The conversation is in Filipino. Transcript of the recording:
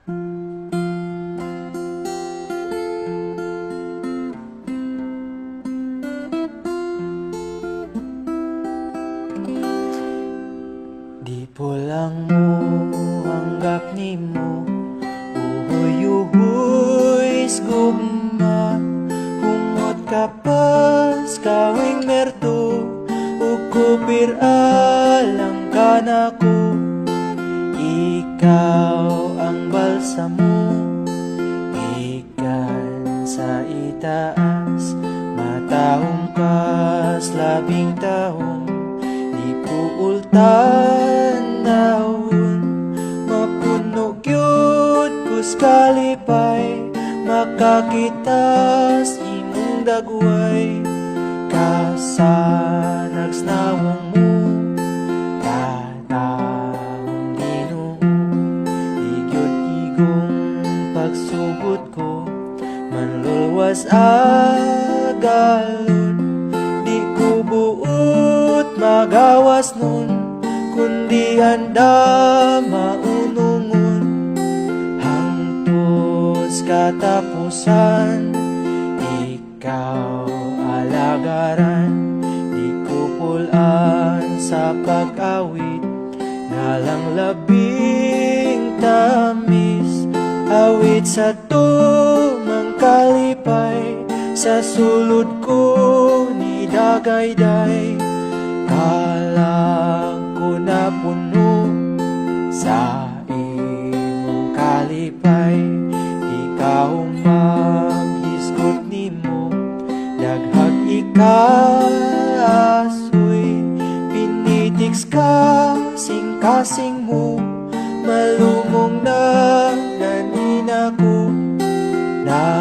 Di pulang mo hanggap ni mo uhuy-uhuy gugma hungot kapas kawing merto ukupir alang ka na ko. Ikaw ang balsamo ikan sa itaas matahong kas labing tahong di puultan daon mapuno gyud kus kalipay makakitas imong dagway kasanags nawong mo katawong Ginoo di gyud igong pagsugod ko manlulwas agalon di ko buot magawas nun kundi handa maunungon hangtod katapusan ikaw alagaran di ko pulan sa pag-awit nalang labing tamis awit sa tumang kalipay sa sulod ko ni dagayday kalang ko na puno sa imong kalipay ikaw maghisgot nimo daghag ikasoy pinitiks ka sing-kasing mo malumong na ganin ako na